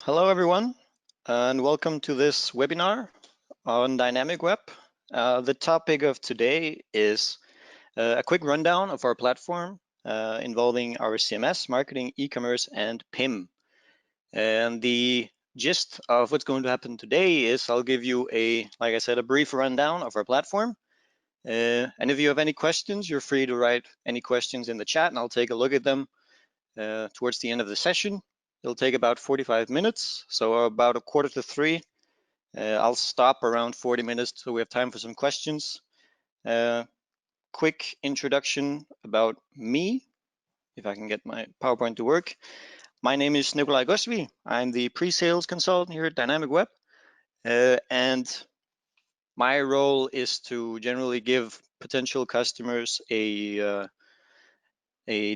Hello, everyone, and welcome to this webinar on Dynamic Web. The topic of today is a quick rundown of our platform involving our CMS, marketing, e-commerce, and PIM. And the gist of what's going to happen today is I'll give you like I said, a brief rundown of our platform. And if you have any questions, you're free to write any questions in the chat, and I'll take a look at them towards the end of the session. It'll take about 45 minutes, so about 2:45. I'll stop around 40 minutes so we have time for some questions. Quick introduction about me, if I can get my PowerPoint to work. My name is Nikolai Gosvi. I'm the pre-sales consultant here at Dynamic Web, and my role is to generally give potential customers a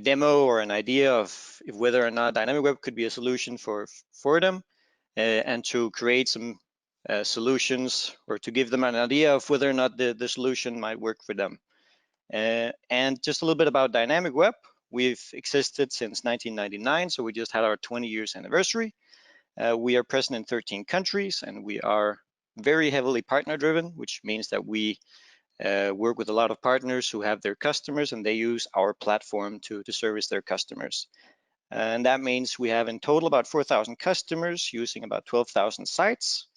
demo or an idea of whether or not Dynamic Web could be a solution for them, and to create some solutions, or to give them an idea of whether or not the solution might work for them. And just a little bit about Dynamic Web. We've existed since 1999, so we just had our 20 years anniversary. We are present in 13 countries, and we are very heavily partner driven, which means that we work with a lot of partners who have their customers, and they use our platform to service their customers. And that means we have in total about 4,000 customers using about 12,000 sites.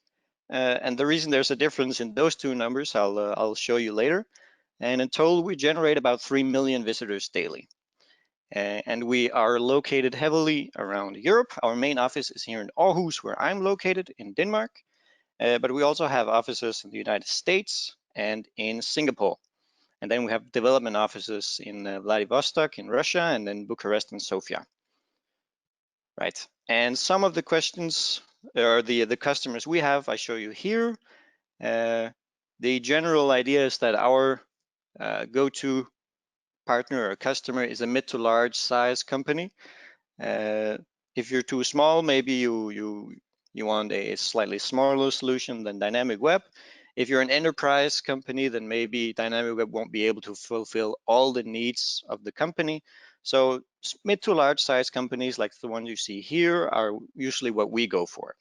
And the reason there's a difference in those two numbers, I'll show you later. And in total, we generate about 3 million visitors daily. And we are located heavily around Europe. Our main office is here in Aarhus, where I'm located in Denmark. But we also have offices in the United States and in Singapore. And then we have development offices in Vladivostok in Russia, and then Bucharest and Sofia. Right. And some of the questions, or the customers we have, I show you here. The general idea is that our go-to partner or customer is a mid to large size company. If you're too small, maybe you want a slightly smaller solution than Dynamic Web. If you're an enterprise company, then maybe Dynamic Web won't be able to fulfill all the needs of the company. So mid to large size companies like the one you see here are usually what we go for.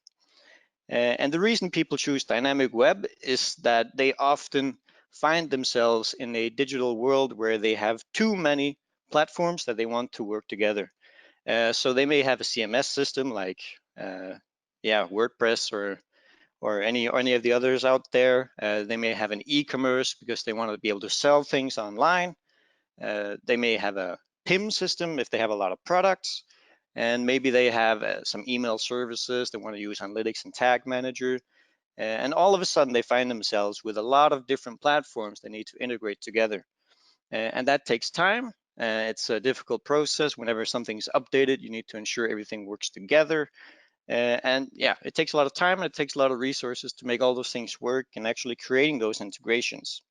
And the reason people choose Dynamic Web is that they often find themselves in a digital world where they have too many platforms that they want to work together. So they may have a CMS system like WordPress or any of the others out there. They may have an e-commerce because they want to be able to sell things online. They may have a PIM system if they have a lot of products. And maybe they have some email services. They want to use analytics and tag manager. And all of a sudden, they find themselves with a lot of different platforms they need to integrate together. And that takes time. It's a difficult process. Whenever something's updated, you need to ensure everything works together. And yeah, it takes a lot of time and it takes a lot of resources to make all those things work and actually creating those integrations.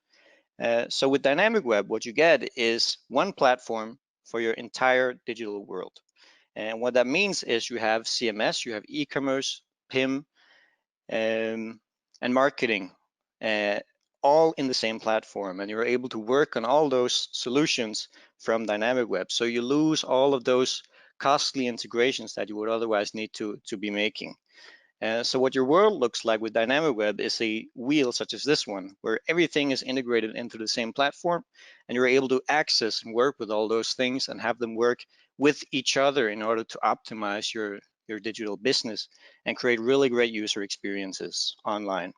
So with Dynamic Web, what you get is one platform for your entire digital world. And what that means is you have CMS, you have e-commerce, PIM, and marketing, all in the same platform. And you're able to work on all those solutions from Dynamic Web. So you lose all of those costly integrations that you would otherwise need to be making. So what your world looks like with Dynamic Web is a wheel such as this one, where everything is integrated into the same platform, and you're able to access and work with all those things and have them work with each other in order to optimize your digital business and create really great user experiences online.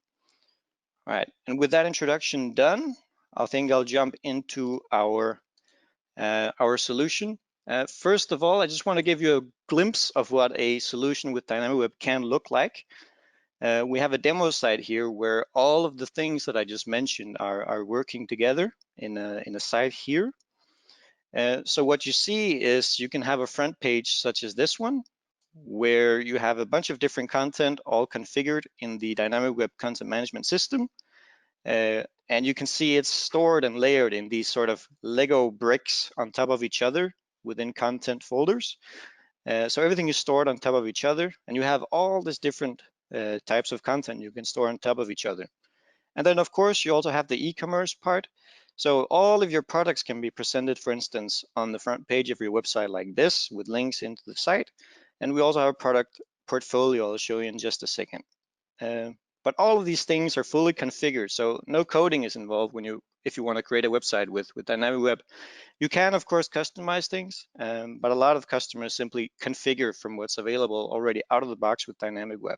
All right, and with that introduction done, I think I'll jump into our solution. First of all, I just want to give you a glimpse of what a solution with Dynamic Web can look like. We have a demo site here where all of the things that I just mentioned are working together in a site here. So what you see is you can have a front page such as this one, where you have a bunch of different content all configured in the Dynamic Web content management system. And you can see it's stored and layered in these sort of Lego bricks on top of each other within content folders. So everything is stored on top of each other, and you have all these different types of content you can store on top of each other. And then of course you also have the e-commerce part. So all of your products can be presented, for instance, on the front page of your website like this, with links into the site. And we also have a product portfolio I'll show you in just a second. But all of these things are fully configured, so no coding is involved if you want to create a website with Dynamicweb. You can, of course, customize things, but a lot of customers simply configure from what's available already out of the box with Dynamicweb.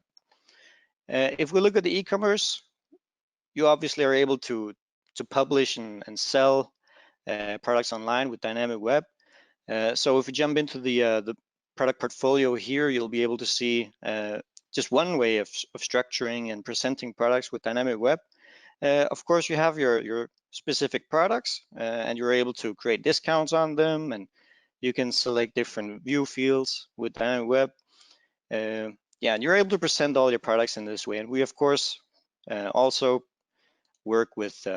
If we look at the e-commerce, you obviously are able to publish and sell products online with Dynamicweb. So if we jump into the product portfolio here, you'll be able to see just one way of structuring and presenting products with Dynamicweb. Of course, you have your specific products, and you're able to create discounts on them, and you can select different view fields with Dynamicweb. Yeah, and you're able to present all your products in this way. And we, of course, also work with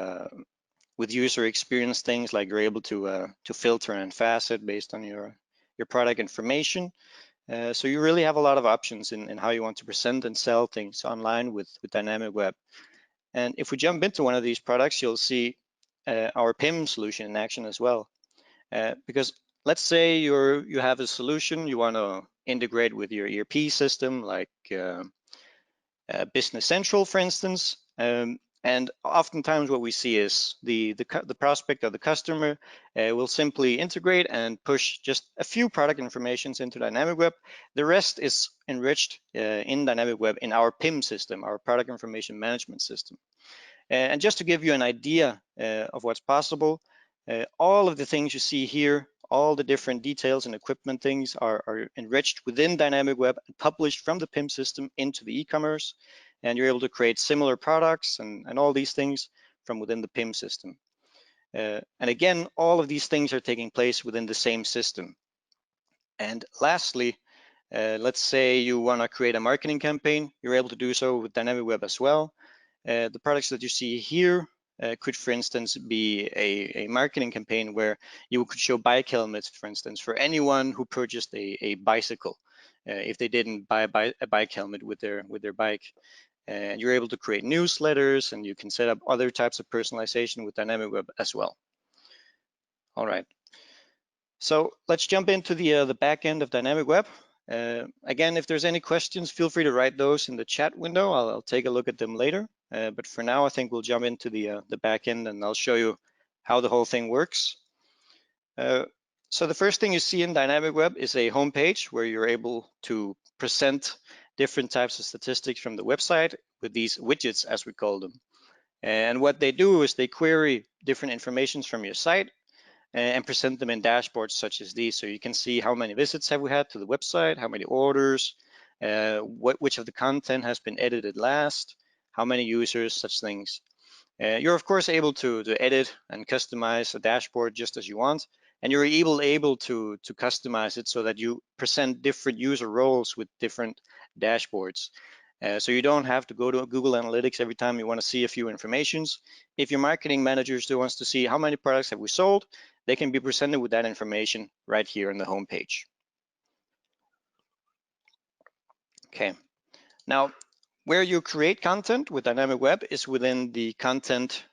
user experience things, like you're able to filter and facet based on your product information. So you really have a lot of options in how you want to present and sell things online with Dynamicweb. And if we jump into one of these products, you'll see our PIM solution in action as well. Because let's say you have a solution you want to integrate with your ERP system, like Business Central, for instance. And oftentimes what we see is the prospect or the customer will simply integrate and push just a few product informations into Dynamicweb. The rest is enriched in Dynamicweb in our PIM system, our product information management system. And just to give you an idea of what's possible, all of the things you see here, all the different details and equipment things are enriched within Dynamicweb and published from the PIM system into the e-commerce. And you're able to create similar products and all these things from within the PIM system. And again, all of these things are taking place within the same system. And lastly, let's say you want to create a marketing campaign, you're able to do so with Dynamicweb as well. The products that you see here could, for instance, be a marketing campaign where you could show bike helmets, for instance, for anyone who purchased a bicycle, if they didn't buy a bike helmet with their bike. And you're able to create newsletters, and you can set up other types of personalization with Dynamicweb as well. All right. So let's jump into the back end of Dynamicweb. Again, if there's any questions, feel free to write those in the chat window. I'll take a look at them later. But for now, I think we'll jump into the back end, and I'll show you how the whole thing works. So the first thing you see in Dynamicweb is a homepage where you're able to present different types of statistics from the website with these widgets, as we call them. And what they do is they query different informations from your site and present them in dashboards such as these. So you can see how many visits have we had to the website, how many orders, which of the content has been edited last, how many users, such things. You're of course able to edit and customize a dashboard just as you want, and you're able to customize it so that you present different user roles with different dashboards. So you don't have to go to Google Analytics every time you want to see a few informations. If your marketing manager still wants to see how many products have we sold, they can be presented with that information right here on the home page. Okay, now where you create content with Dynamicweb is within the content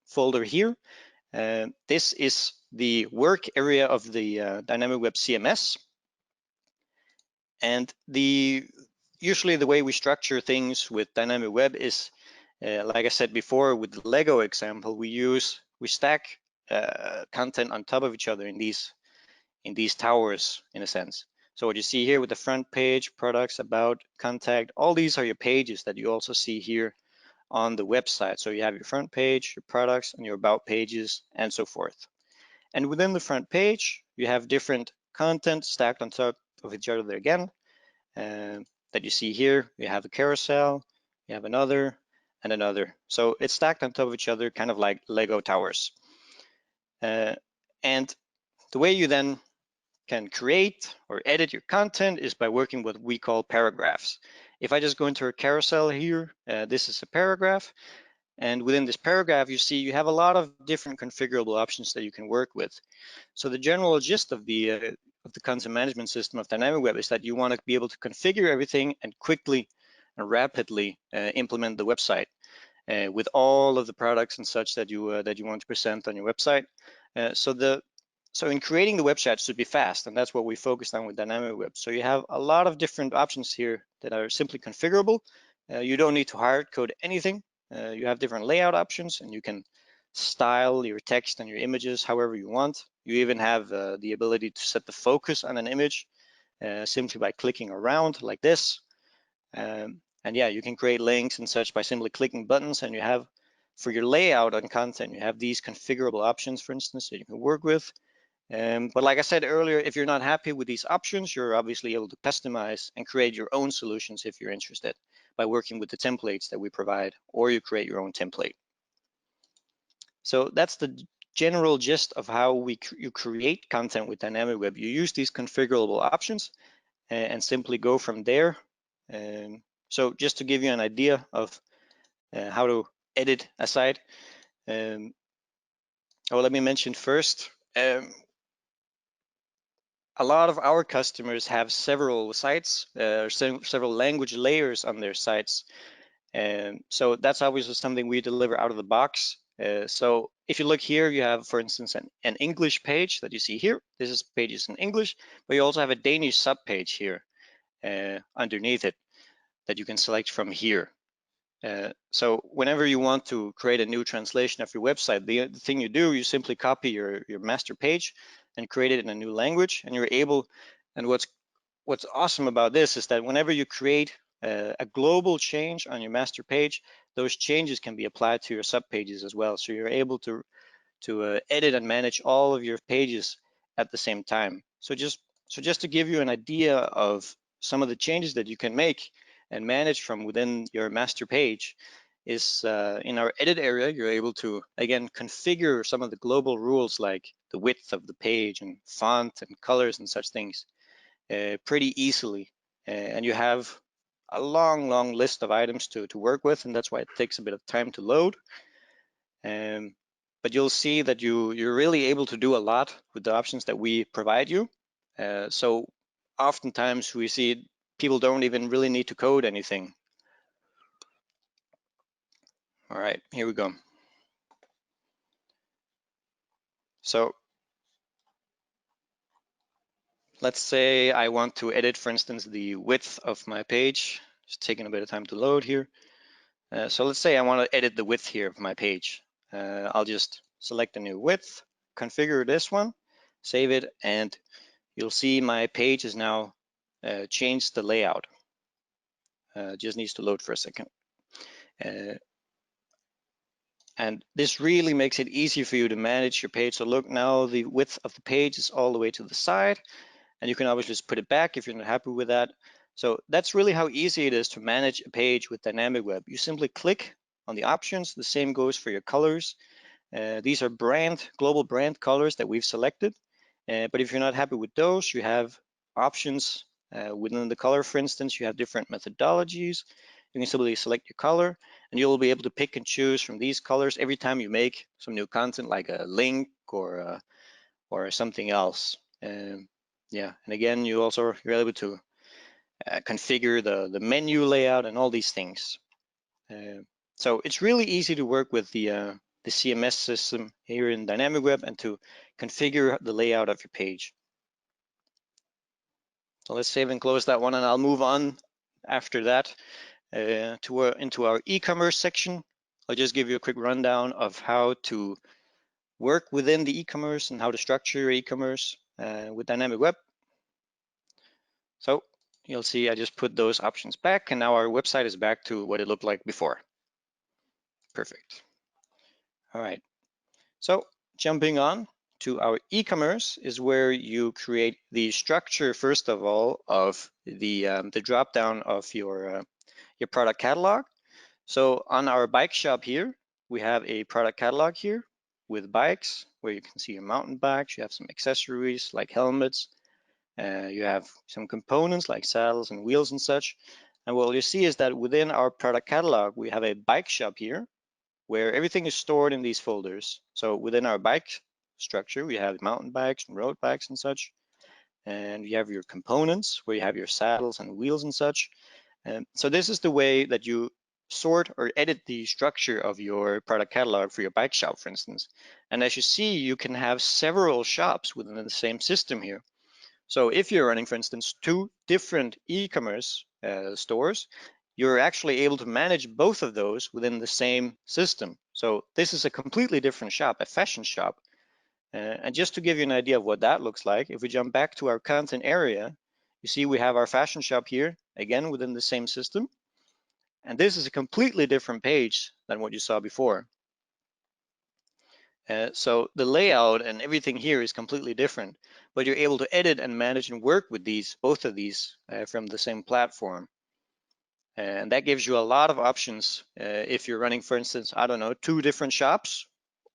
folder here. This is the work area of the Dynamicweb CMS. And usually the way we structure things with Dynamicweb is, like I said before, with the Lego example, we stack content on top of each other in these towers, in a sense. So what you see here with the front page, products, about, contact, all these are your pages that you also see here on the website. So you have your front page, your products, and your about pages, and so forth. And within the front page, you have different content stacked on top of each other again. That you see here, you have a carousel, you have another, and another. So it's stacked on top of each other, kind of like Lego towers. And the way you then can create or edit your content is by working with what we call paragraphs. If I just go into a carousel here, this is a paragraph. And within this paragraph, you see you have a lot of different configurable options that you can work with. So the general gist of the content management system of Dynamicweb is that you want to be able to configure everything and quickly and rapidly implement the website with all of the products and such that you want to present on your website. So the So in creating the website should be fast, and that's what we focused on with Dynamicweb. So you have a lot of different options here that are simply configurable. You don't need to hard code anything. You have different layout options, and you can style your text and your images however you want. You even have the ability to set the focus on an image simply by clicking around like this. And yeah, you can create links and such by simply clicking buttons, and you have, for your layout and content, you have these configurable options, for instance, that you can work with. But like I said earlier, if you're not happy with these options, you're obviously able to customize and create your own solutions if you're interested by working with the templates that we provide, or you create your own template. So that's the general gist of how you create content with Dynamicweb. You use these configurable options and simply go from there. So just to give you an idea of how to edit a site, let me mention first, a lot of our customers have several sites, several language layers on their sites. So that's obviously something we deliver out of the box. So if you look here, you have, for instance, an English page that you see here. This is pages in English, but you also have a Danish subpage here underneath it that you can select from here. So whenever you want to create a new translation of your website, the thing you do, you simply copy your master page and create it in a new language, and you're able, and what's awesome about this is that whenever you create a global change on your master page, those changes can be applied to your subpages as well. So you're able to edit and manage all of your pages at the same time. So just to give you an idea of some of the changes that you can make and manage from within your master page is in our edit area, you're able to, again, configure some of the global rules like the width of the page and font and colors and such things pretty easily. And you have a long list of items to work with, and that's why it takes a bit of time to load. But you'll see that you're really able to do a lot with the options that we provide you. So oftentimes we see people don't even really need to code anything. All right, here we go. So let's say I want to edit, for instance, the width of my page. Just taking a bit of time to load here. So let's say I want to edit the width here of my page. I'll just select a new width, configure this one, save it, and you'll see my page is now changed the layout. Just needs to load for a second. And this really makes it easy for you to manage your page. So look, now the width of the page is all the way to the side, and you can obviously just put it back if you're not happy with that. So that's really how easy it is to manage a page with Dynamicweb. You simply click on the options. The same goes for your colors. These are global brand colors that we've selected. But if you're not happy with those, you have options within the color. For instance, you have different methodologies. You can simply select your color, and you'll be able to pick and choose from these colors every time you make some new content, like a link or something else. Yeah, and again, you're able to configure the menu layout and all these things. So it's really easy to work with the CMS system here in Dynamicweb and to configure the layout of your page. So let's save and close that one, and I'll move on after that into our e-commerce section. I'll just give you a quick rundown of how to work within the e-commerce and how to structure your e-commerce with Dynamicweb. So you'll see I just put those options back, and now our website is back to what it looked like before. Perfect. All right. So jumping on to our e-commerce is where you create the structure, first of all, of the drop down of your product catalog. So on our bike shop here, we have a product catalog here with bikes, where you can see your mountain bikes. You have some accessories like helmets. You have some components like saddles and wheels and such. And what you see is that within our product catalog, we have a bike shop here where everything is stored in these folders. So within our bike structure, we have mountain bikes and road bikes and such. And you have your components where you have your saddles and wheels and such. And so this is the way that you sort or edit the structure of your product catalog for your bike shop, for instance. And as you see, you can have several shops within the same system here. So if you're running, for instance, 2 different e-commerce stores, you're actually able to manage both of those within the same system. So this is a completely different shop, a fashion shop. And just to give you an idea of what that looks like, if we jump back to our content area, you see we have our fashion shop here, again within the same system. And this is a completely different page than what you saw before. So the layout and everything here is completely different, but you're able to edit and manage and work with both of these from the same platform. And that gives you a lot of options if you're running, for instance, I don't know, 2 different shops,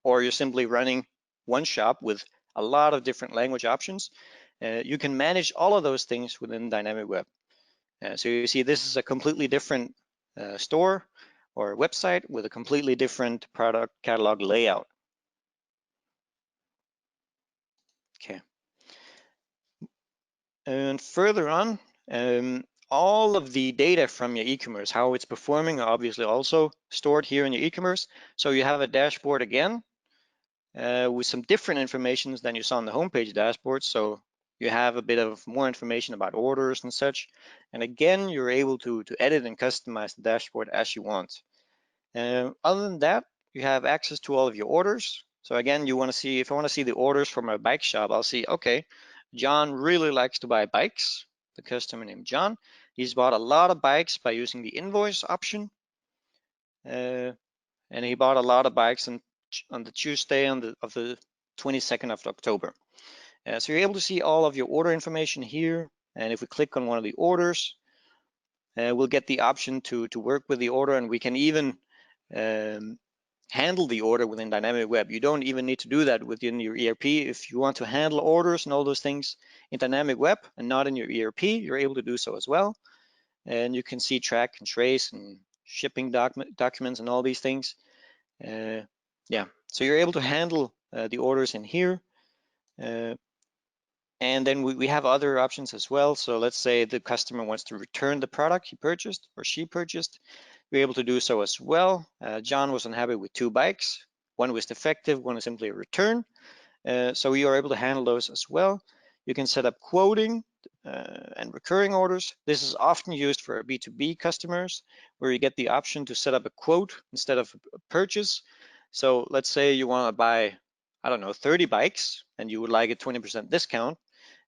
or you're simply running one shop with a lot of different language options. You can manage all of those things within Dynamicweb. So you see this is a completely different store or website with a completely different product catalog layout. Okay. And further on, all of the data from your e-commerce, how it's performing, are obviously also stored here in your e-commerce. So you have a dashboard again with some different information than you saw on the homepage dashboard. So you have a bit of more information about orders and such. And again, you're able to edit and customize the dashboard as you want. Other than that, you have access to all of your orders. So again, you want to see, if I want to see the orders from a bike shop, I'll see, okay, John really likes to buy bikes. The customer named John, he's bought a lot of bikes by using the invoice option. And he bought a lot of bikes on the Tuesday of the 22nd of October. So you're able to see all of your order information here. And if we click on one of the orders, we'll get the option to work with the order, and we can even handle the order within Dynamicweb. You don't even need to do that within your ERP. If you want to handle orders and all those things in Dynamicweb and not in your ERP, you're able to do so as well. And you can see track and trace and shipping documents and all these things. Yeah, so you're able to handle the orders in here. And then we have other options as well. So let's say the customer wants to return the product he purchased or she purchased. You're able to do so as well. John was unhappy with 2 bikes. One was defective, one is simply a return. So you are able to handle those as well. You can set up quoting and recurring orders. This is often used for B2B customers, where you get the option to set up a quote instead of a purchase. So let's say you want to buy, I don't know, 30 bikes and you would like a 20% discount.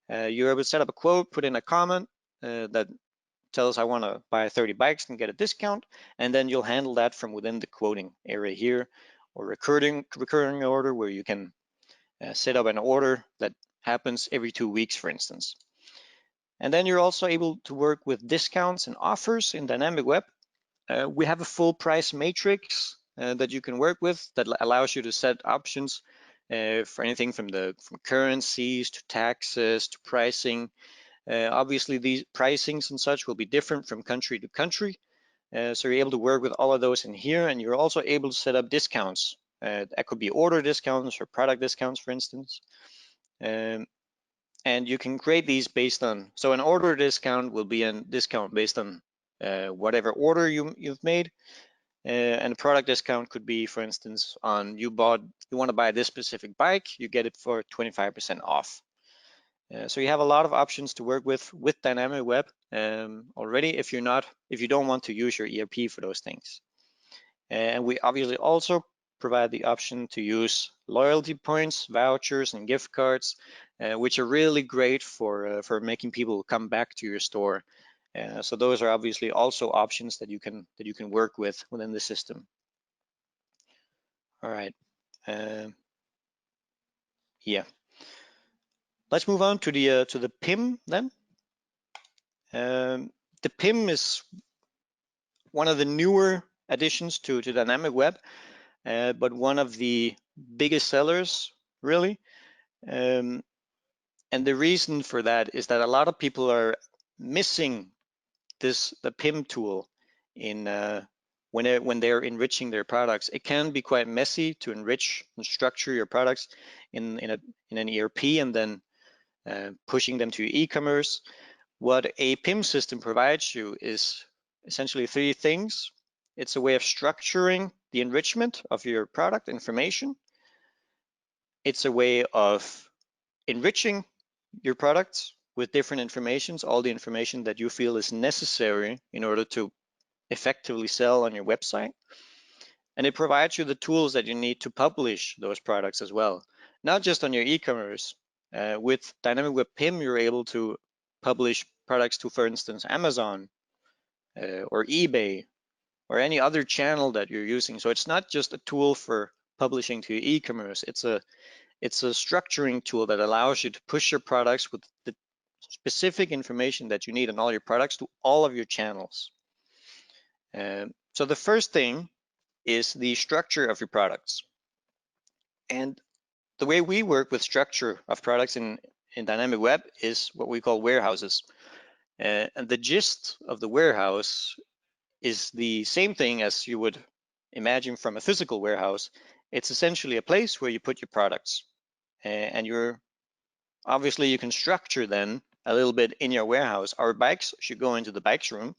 You're able to set up a quote, put in a comment that tells I want to buy 30 bikes and get a discount, and then you'll handle that from within the quoting area here, or recurring order, where you can set up an order that happens every 2 weeks, for instance. And then you're also able to work with discounts and offers in Dynamicweb. We have a full price matrix that you can work with that allows you to set options for anything from currencies to taxes to pricing. Obviously, these pricings and such will be different from country to country. So you're able to work with all of those in here, and you're also able to set up discounts. That could be order discounts or product discounts, for instance. And you can create these based on, so an order discount will be a discount based on whatever order you've made. And a product discount could be, for instance, on you want to buy this specific bike, you get it for 25% off. So you have a lot of options to work with Dynamicweb already if you don't want to use your ERP for those things. And we obviously also provide the option to use loyalty points, vouchers, and gift cards, which are really great for making people come back to your store. So those are obviously also options that you can work with within the system. All right. Yeah. Let's move on to the PIM then. The PIM is one of the newer additions to Dynamicweb, but one of the biggest sellers, really. And the reason for that is that a lot of people are missing the PIM tool in when they're enriching their products. It can be quite messy to enrich and structure your products in an ERP and then pushing them to e-commerce. What a PIM system provides you is essentially 3 things. It's a way of structuring the enrichment of your product information. It's a way of enriching your products with different informations, all the information that you feel is necessary in order to effectively sell on your website. And it provides you the tools that you need to publish those products as well, not just on your e-commerce. With Dynamicweb PIM, you're able to publish products to, for instance, Amazon or eBay or any other channel that you're using. So it's not just a tool for publishing to your e-commerce. It's a structuring tool that allows you to push your products with the specific information that you need on all your products to all of your channels. So the first thing is the structure of your products. And the way we work with structure of products in Dynamicweb is what we call warehouses. And the gist of the warehouse is the same thing as you would imagine from a physical warehouse. It's essentially a place where you put your products. And obviously you can structure then a little bit in your warehouse. Our bikes should go into the bikes room.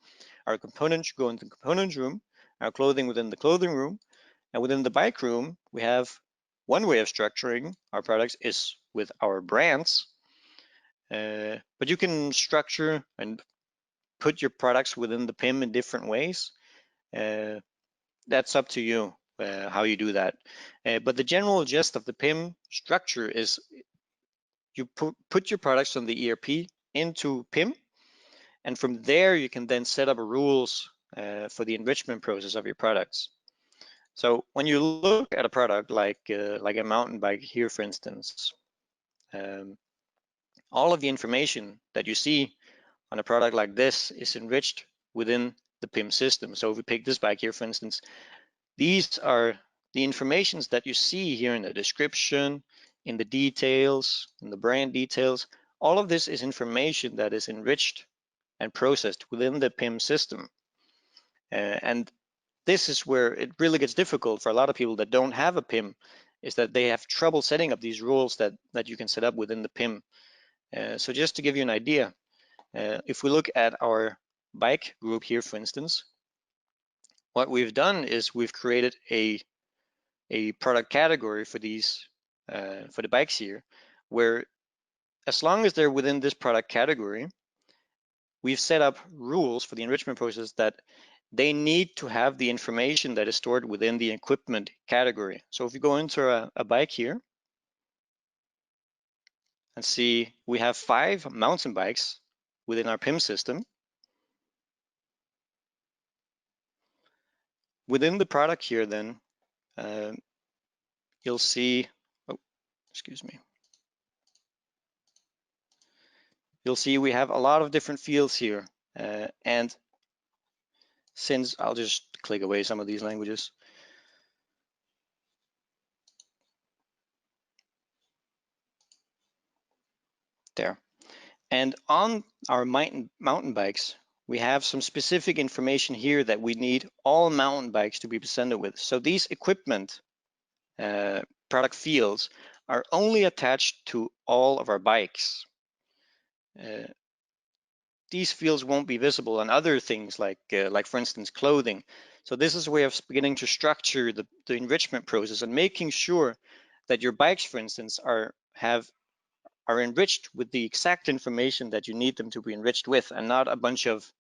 Our components should go into the components room. Our clothing within the clothing room. And within the bike room, we have one way of structuring our products is with our brands. But you can structure and put your products within the PIM in different ways. That's up to you how you do that. But the general gist of the PIM structure is you put your products from the ERP into PIM, and from there you can then set up rules for the enrichment process of your products. So when you look at a product like a mountain bike here, for instance, all of the information that you see on a product like this is enriched within the PIM system. So if we pick this bike here, for instance, these are the informations that you see here in the description, in the details, in the brand details. All of this is information that is enriched and processed within the PIM system. And this is where it really gets difficult for a lot of people that don't have a PIM, is that they have trouble setting up these rules that you can set up within the PIM. So just to give you an idea, if we look at our bike group here, for instance, what we've done is we've created a product category for these for the bikes here, where as long as they're within this product category, we've set up rules for the enrichment process that they need to have the information that is stored within the equipment category. So if you go into a bike here and see we have 5 mountain bikes within our PIM system. Within the product here then, you'll see, oh, excuse me. You'll see we have a lot of different fields here. And since I'll just click away some of these languages. There. And on our mountain bikes, we have some specific information here that we need all mountain bikes to be presented with. So these equipment product fields are only attached to all of our bikes. These fields won't be visible on other things like for instance, clothing. So this is a way of beginning to structure the enrichment process and making sure that your bikes, for instance, are enriched with the exact information that you need them to be enriched with, and not a bunch of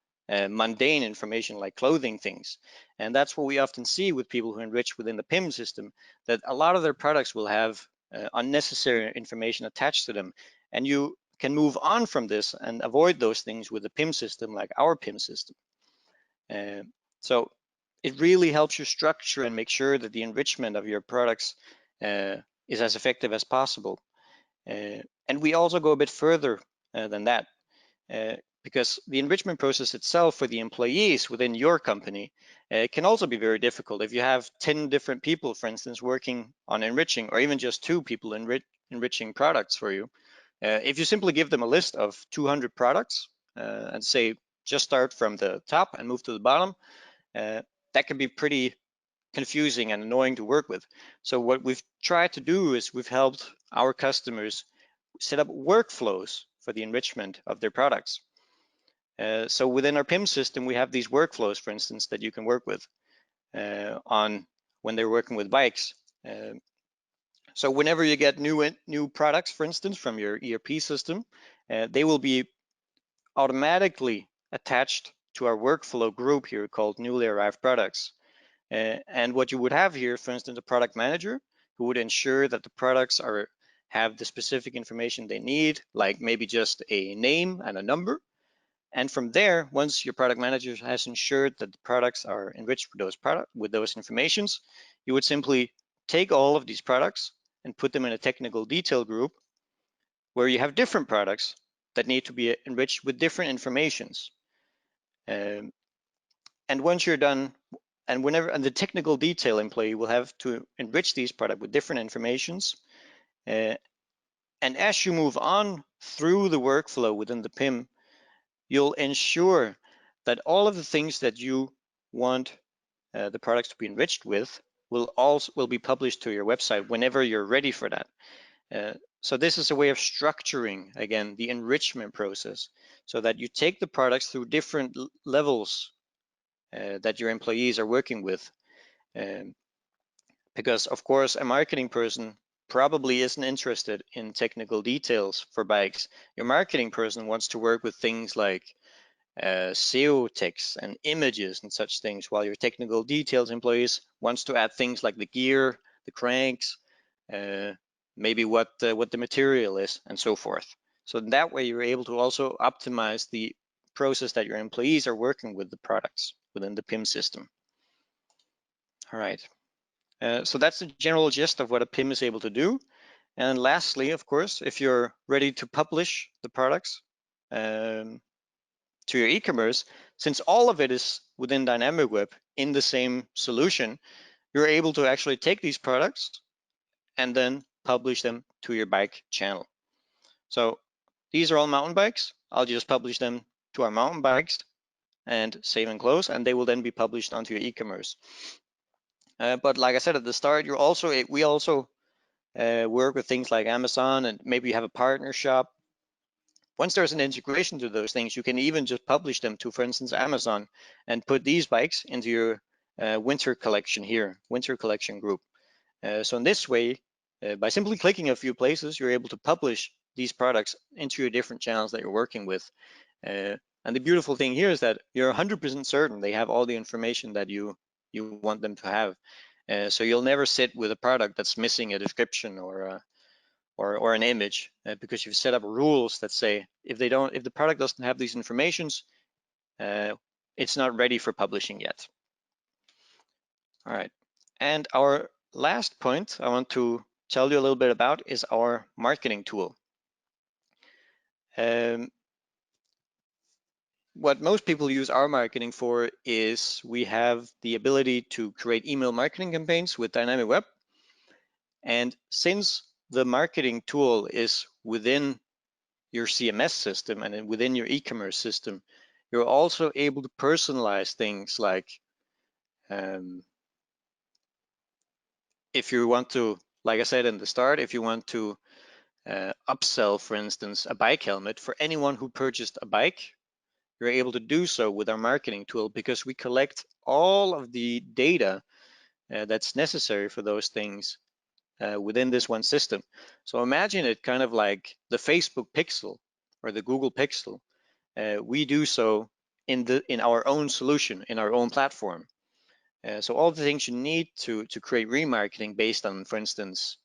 mundane information like clothing things. And that's what we often see with people who enrich within the PIM system, that a lot of their products will have unnecessary information attached to them. And you can move on from this and avoid those things with the PIM system, like our PIM system. So it really helps you structure and make sure that the enrichment of your products is as effective as possible. And we also go a bit further than that, because the enrichment process itself for the employees within your company can also be very difficult. If you have 10 different people, for instance, working on enriching, or even just 2 people enriching products for you, if you simply give them a list of 200 products and say, just start from the top and move to the bottom, that can be pretty confusing and annoying to work with. So what we've tried to do is we've helped our customers set up workflows for the enrichment of their products. So within our PIM system, we have these workflows, for instance, that you can work with. on when they're working with bikes. So whenever you get new products, for instance, from your ERP system, they will be automatically attached to our workflow group here called newly arrived products. And what you would have here, for instance, a product manager who would ensure that the products have the specific information they need, like maybe just a name and a number. And from there, once your product manager has ensured that the products are enriched with those informations, you would simply take all of these products and put them in a technical detail group where you have different products that need to be enriched with different informations. And once you're done, and the technical detail employee will have to enrich these products with different informations. And as you move on through the workflow within the PIM, you'll ensure that all of the things that you want the products to be enriched with will be published to your website whenever you're ready for that. So this is a way of structuring, again, the enrichment process so that you take the products through different levels that your employees are working with. Because of course, a marketing person probably isn't interested in technical details for bikes. Your marketing person wants to work with things like SEO text and images and such things, while your technical details employees wants to add things like the gear, the cranks, maybe what the material is, and so forth. So in that way, you're able to also optimize the process that your employees are working with the products within the PIM system. All right. So that's the general gist of what a PIM is able to do. And lastly, of course, if you're ready to publish the products to your e-commerce, since all of it is within Dynamicweb in the same solution, you're able to actually take these products and then publish them to your bike channel. So these are all mountain bikes. I'll just publish them to our mountain bikes and save and close, and they will then be published onto your e-commerce. But like I said at the start, we also work with things like Amazon, and maybe you have a partner shop. Once there's an integration to those things, you can even just publish them to, for instance, Amazon, and put these bikes into your winter collection here, winter collection group. So in this way, by simply clicking a few places, you're able to publish these products into your different channels that you're working with. And the beautiful thing here is that you're 100% certain they have all the information that you want them to have. So you'll never sit with a product that's missing a description or an image, because you've set up rules that say if the product doesn't have these informations, it's not ready for publishing yet. All right, and our last point I want to tell you a little bit about is our marketing tool. What most people use our marketing for is we have the ability to create email marketing campaigns with Dynamicweb. And since the marketing tool is within your CMS system and within your e-commerce system, you're also able to personalize things like if you want to, like I said in the start, if you want to upsell, for instance, a bike helmet for anyone who purchased a bike, you're able to do so with our marketing tool because we collect all of the data that's necessary for those things within this one system. So imagine it kind of like the Facebook Pixel or the Google Pixel. We do so in our own solution, in our own platform. So all the things you need to create remarketing based on, for instance,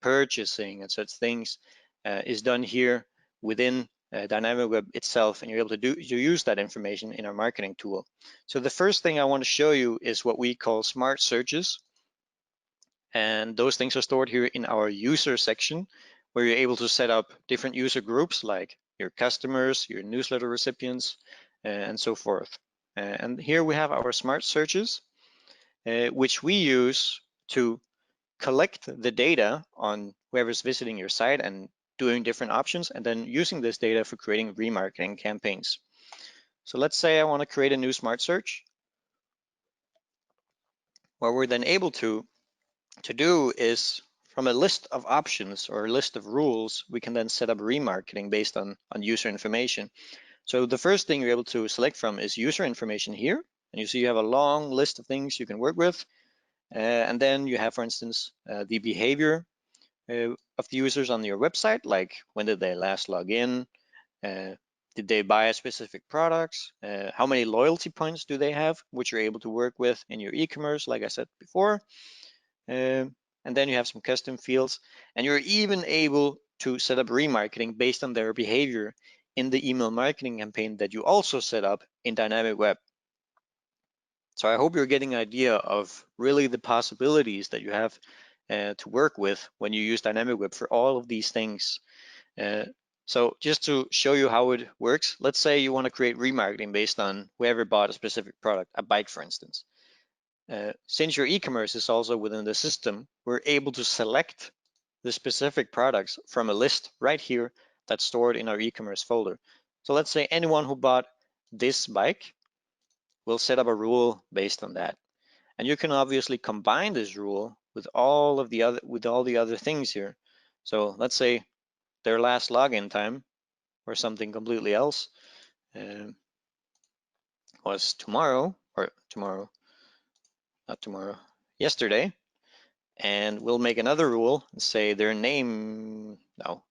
purchasing and such things is done here within Dynamicweb itself, and you're able to use that information in our marketing tool. So the first thing I want to show you is what we call smart searches. And those things are stored here in our user section, where you're able to set up different user groups like your customers, your newsletter recipients, and so forth. And here we have our smart searches, which we use to collect the data on whoever's visiting your site and doing different options, and then using this data for creating remarketing campaigns. So let's say I want to create a new smart search. What we're then able to do is, from a list of options or a list of rules, we can then set up remarketing based on user information. So the first thing you're able to select from is user information here, And you see you have a long list of things you can work with. And then you have, for instance, the behavior of the users on your website, like when did they last log in? Did they buy a specific products? How many loyalty points do they have, which you're able to work with in your e-commerce, like I said before. And then you have some custom fields, and you're even able to set up remarketing based on their behavior in the email marketing campaign that you also set up in Dynamic Web. So I hope you're getting an idea of really the possibilities that you have to work with when you use Dynamic Web for all of these things. So just to show you how it works, let's say you want to create remarketing based on whoever bought a specific product, a bike, for instance. Since your e-commerce is also within the system, we're able to select the specific products from a list right here that's stored in our e-commerce folder. So let's say anyone who bought this bike will set up a rule based on that. And you can obviously combine this rule with all the other things here. So let's say their last login time or something completely else was yesterday. And we'll make another rule and say their name, no,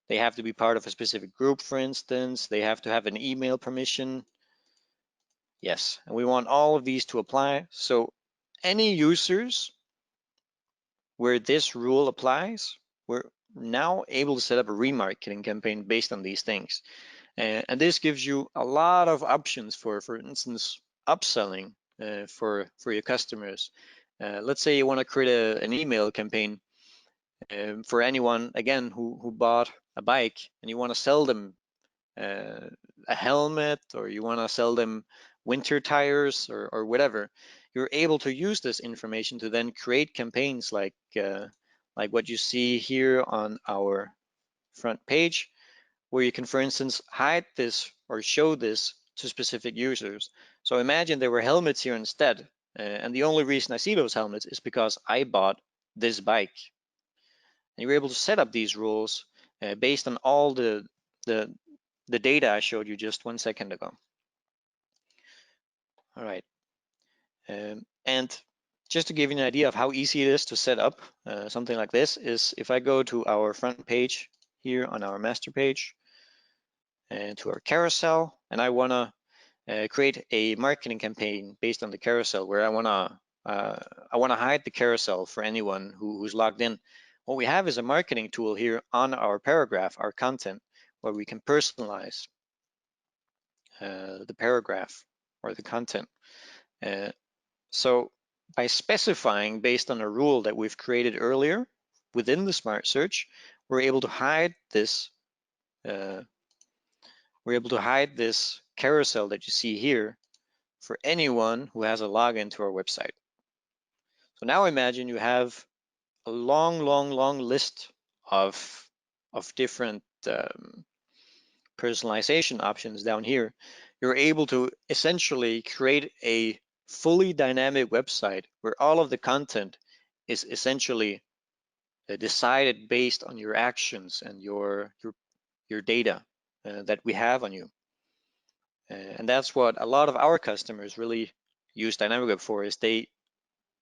they have to be part of a specific group, for instance. They have to have an email permission. Yes, and we want all of these to apply. So any users where this rule applies, we're now able to set up a remarketing campaign based on these things. And this gives you a lot of options for instance, upselling for your customers. Let's say you want to create an email campaign for anyone, again, who bought a bike, and you want to sell them a helmet, or you want to sell them winter tires or whatever. You're able to use this information to then create campaigns like what you see here on our front page, where you can, for instance, hide this or show this to specific users. So imagine there were helmets here instead, and the only reason I see those helmets is because I bought this bike. And you're able to set up these rules based on all the data I showed you just 1 second ago. All right. And just to give you an idea of how easy it is to set up something like this is if I go to our front page here on our master page and to our carousel, and I want to create a marketing campaign based on the carousel where I want to hide the carousel for anyone who's logged in. What we have is a marketing tool here on our paragraph, our content, where we can personalize the paragraph or the content. So by specifying based on a rule that we've created earlier within the Smart Search, we're able to hide this. We're able to hide this carousel that you see here for anyone who has a login to our website. So now imagine you have a long list of different personalization options down here. You're able to essentially create a fully dynamic website where all of the content is essentially decided based on your actions and your data that we have on you. And that's what a lot of our customers really use Dynamic Web for, is they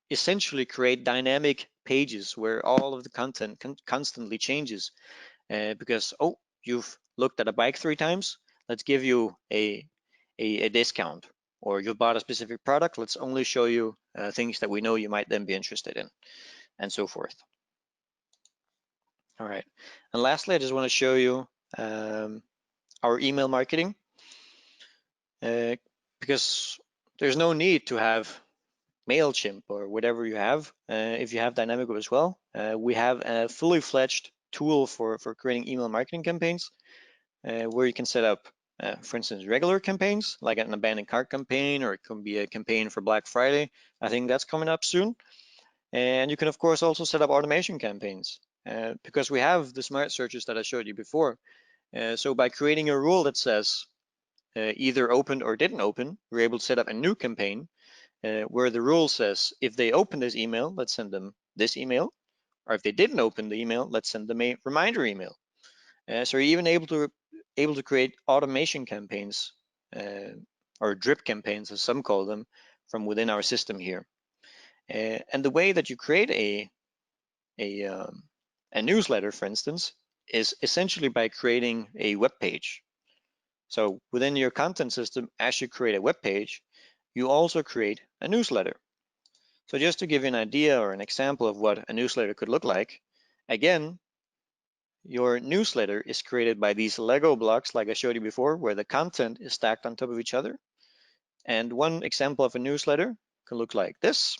essentially create dynamic pages where all of the content constantly changes because, oh, you've looked at a bike 3 times, let's give you a discount. Or you've bought a specific product, let's only show you things that we know you might then be interested in, and so forth. All right, and lastly, I just want to show you our email marketing because there's no need to have MailChimp or whatever you have. If you have Dynamic Web as well, we have a fully fledged tool for creating email marketing campaigns where you can set up, for instance, regular campaigns like an abandoned cart campaign, or it can be a campaign for Black Friday. I think that's coming up soon. And you can, of course, also set up automation campaigns because we have the smart searches that I showed you before. So by creating a rule that says either opened or didn't open, we're able to set up a new campaign where the rule says if they open this email, let's send them this email, or if they didn't open the email, let's send them a reminder email. So you're even able to create automation campaigns or drip campaigns, as some call them, from within our system here. And the way that you create a newsletter, for instance, is essentially by creating a web page. So within your content system, as you create a web page, you also create a newsletter. So just to give you an idea or an example of what a newsletter could look like, again, your newsletter is created by these Lego blocks like I showed you before, where the content is stacked on top of each other. And one example of a newsletter can look like this.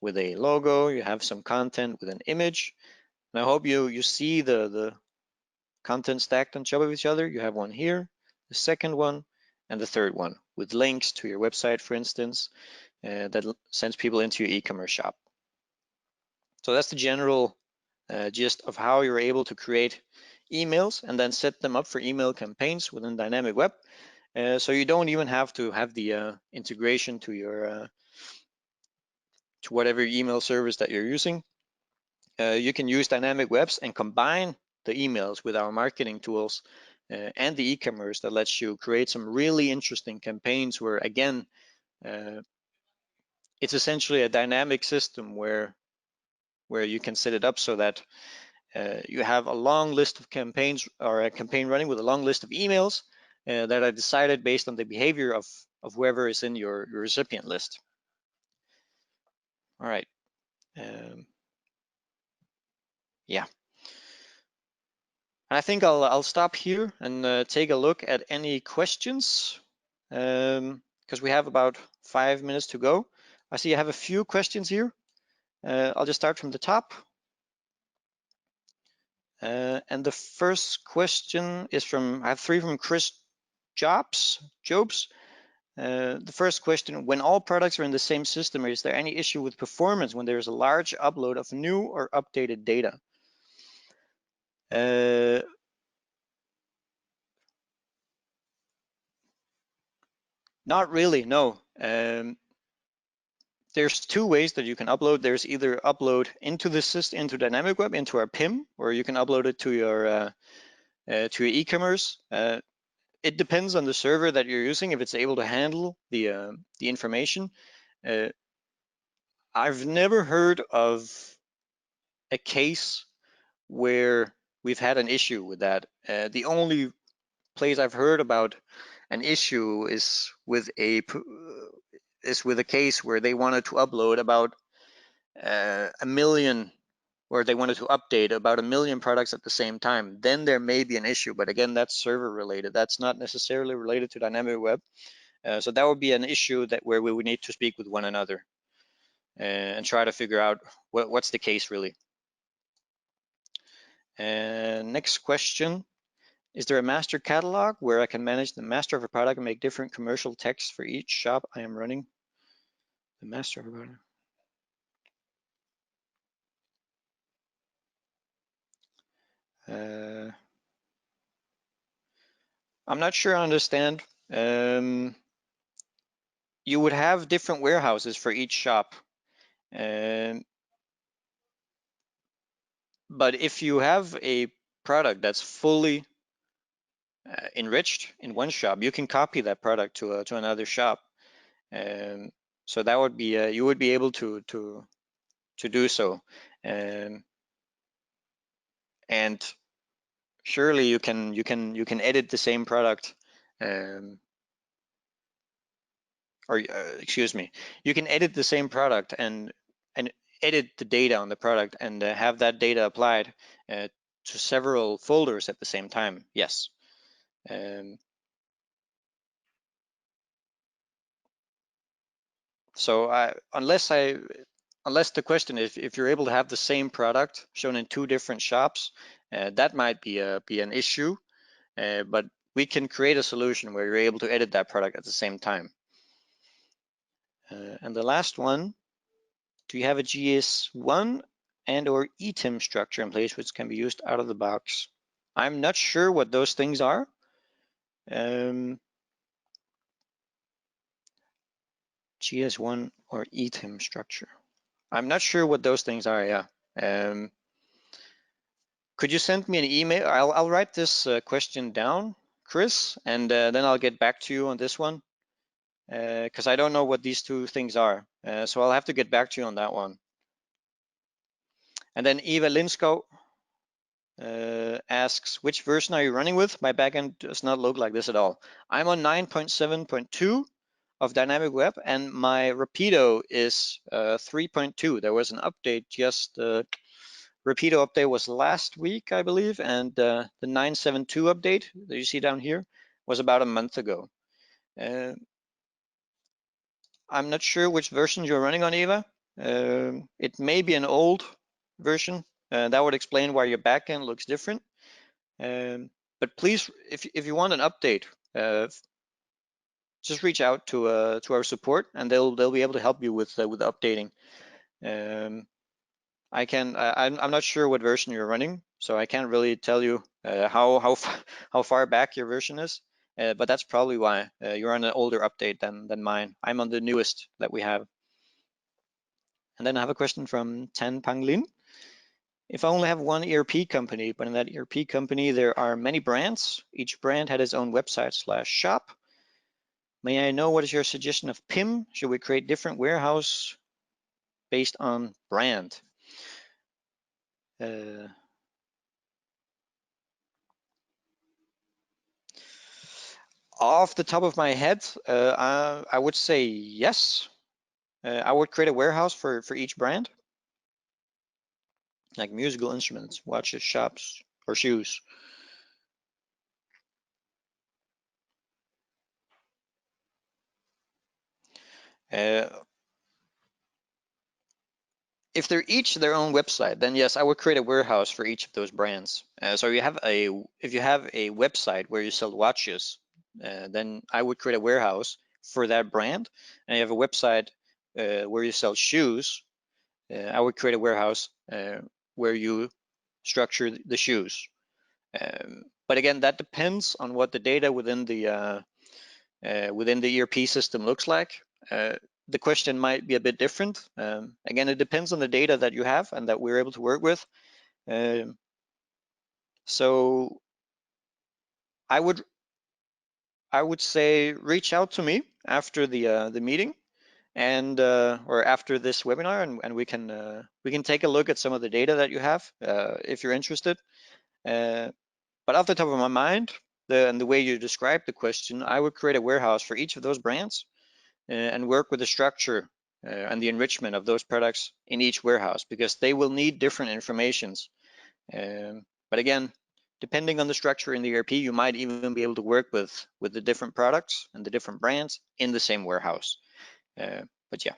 With a logo, you have some content with an image. And I hope you see the content stacked on top of each other. You have one here, the second one, and the third one with links to your website, for instance, that sends people into your e-commerce shop. So that's the general gist of how you're able to create emails and then set them up for email campaigns within Dynamic Web. So you don't even have to have the integration to your to whatever email service that you're using. You can use Dynamic Webs and combine the emails with our marketing tools and the e-commerce that lets you create some really interesting campaigns where, again, it's essentially a dynamic system where you can set it up so that you have a long list of campaigns or a campaign running with a long list of emails that are decided based on the behavior of whoever is in your recipient list. All right. Yeah. I think I'll stop here and take a look at any questions because we have about 5 minutes to go. I see I have a few questions here. I'll just start from the top. And the first question is I have 3 from Chris Jobs. The first question, when all products are in the same system, is there any issue with performance when there's a large upload of new or updated data? Not really, no. There's 2 ways that you can upload. There's either upload into the system, into Dynamic Web, into our PIM, or you can upload it to your e-commerce. It depends on the server that you're using if it's able to handle the information. I've never heard of a case where we've had an issue with that. The only place I've heard about an issue is with a case where they wanted to upload about 1 million, or they wanted to update about 1 million products at the same time. Then there may be an issue, but again, that's server related. That's not necessarily related to Dynamic Web. So that would be an issue where we would need to speak with one another and try to figure out what's the case really. Next question. Is there a master catalog where I can manage the master of a product and make different commercial text for each shop I am running? The master of a product. I'm not sure I understand. You would have different warehouses for each shop. But if you have a product that's fully enriched in one shop, you can copy that product to another shop. So that would be you would be able to do so. And surely you can edit the same product, excuse me, you can edit the same product and edit the data on the product and have that data applied to several folders at the same time. Yes. So unless the question is if you're able to have the same product shown in 2 different shops, that might be an issue, but we can create a solution where you're able to edit that product at the same time. And the last one, do you have a GS1 and or ETIM structure in place which can be used out of the box? I'm not sure what those things are. GS1 or ETIM structure. I'm not sure what those things are, yeah. Could you send me an email? I'll write this question down, Chris, and then I'll get back to you on this one, because I don't know what these two things are. So I'll have to get back to you on that one. And then Eva Linskov asks, which version are you running with? My backend does not look like this at all. I'm on 9.7.2 of Dynamic Web, and my Rapido is 3.2. There was an update just, Rapido update was last week, I believe, and the 9.7.2 update that you see down here was about a month ago. I'm not sure which version you're running on, Eva. It may be an old version. That would explain why your backend looks different. But please, if you want an update, just reach out to our support, and they'll be able to help you with updating. I'm not sure what version you're running, so I can't really tell you how far back your version is. But that's probably why you're on an older update than mine. I'm on the newest that we have. And then I have a question from Tan Pang Lin. If I only have one ERP company, but in that ERP company there are many brands, each brand had its own website/shop. May I know what is your suggestion of PIM? Should we create different warehouse based on brand? Off the top of my head, I would say yes. I would create a warehouse for each brand, like musical instruments, watches, shops, or shoes. If they're each their own website, then yes, I would create a warehouse for each of those brands. So if you have a website where you sell watches, then I would create a warehouse for that brand. And you have a website where you sell shoes, I would create a warehouse where you structure the shoes. But again, that depends on what the data within the ERP system looks like. The question might be a bit different. Again, it depends on the data that you have and that we're able to work with. So I would say reach out to me after the meeting and or after this webinar, and we can take a look at some of the data that you have if you're interested. But off the top of my mind, the way you described the question, I would create a warehouse for each of those brands and work with the structure and the enrichment of those products in each warehouse, because they will need different informations. But again, depending on the structure in the ERP, you might even be able to work with the different products and the different brands in the same warehouse. But yeah.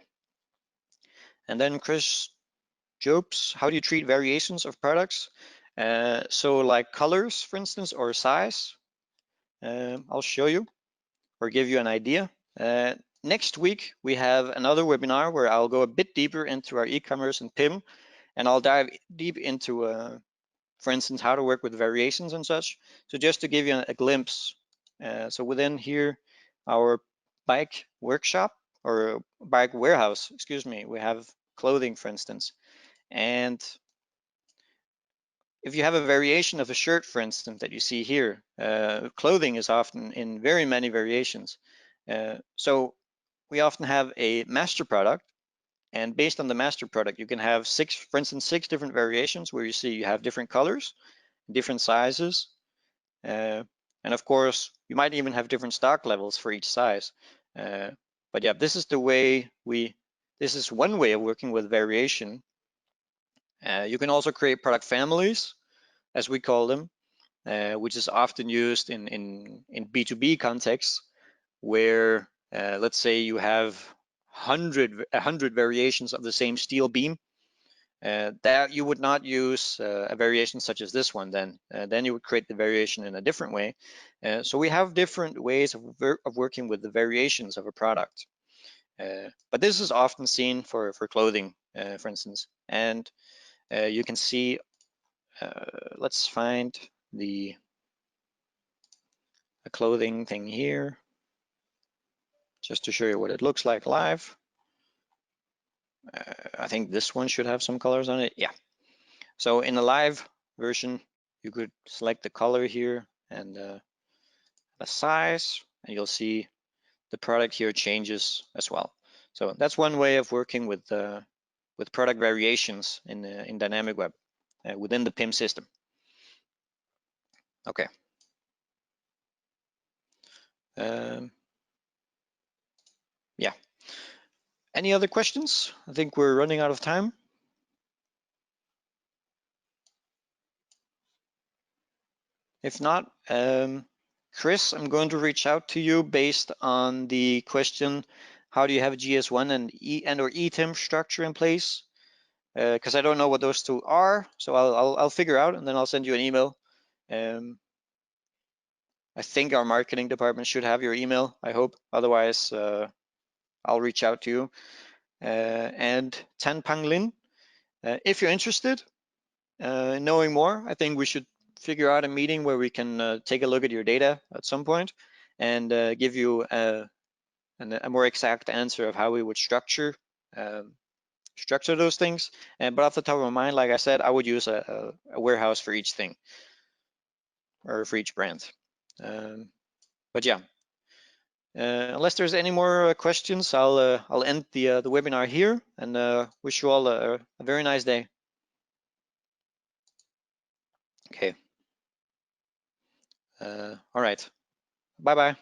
And then Chris Jobs, how do you treat variations of products? So like colors, for instance, or size. I'll show you or give you an idea. Next week, we have another webinar where I'll go a bit deeper into our e-commerce and PIM, and I'll dive deep into, for instance, how to work with variations and such. So just to give you a glimpse, so within here, our bike workshop or bike warehouse, excuse me, we have clothing, for instance. And if you have a variation of a shirt, for instance, that you see here, clothing is often in very many variations. So we often have a master product, and based on the master product, you can have for instance, six different variations where you see you have different colors, different sizes, and of course, you might even have different stock levels for each size. But yeah, this is one way of working with variation. You can also create product families, as we call them, which is often used in B2B contexts, where let's say you have 100 variations of the same steel beam, that you would not use a variation such as this one. Then you would create the variation in a different way. So we have different ways of working with the variations of a product. But this is often seen for clothing, for instance. And you can see, let's find a clothing thing here, just to show you what it looks like live. I think this one should have some colors on it. Yeah. So in a live version, you could select the color here, and a size, and you'll see the product here changes as well. So that's one way of working with product variations in Dynamic Web within the PIM system. Okay. Yeah. Any other questions? I think we're running out of time. If not, Chris, I'm going to reach out to you based on the question, how do you have a GS1 and or eTIM structure in place? Because I don't know what those two are, so I'll figure out, and then I'll send you an email. I think our marketing department should have your email, I hope. Otherwise, I'll reach out to you. And Tan Pang Lin, if you're interested in knowing more, I think we should figure out a meeting where we can take a look at your data at some point and give you a more exact answer of how we would structure those things. But off the top of my mind, like I said, I would use a warehouse for each thing or for each brand. But yeah, unless there's any more questions, I'll end the webinar here and wish you all a very nice day. Okay. All right. Bye-bye.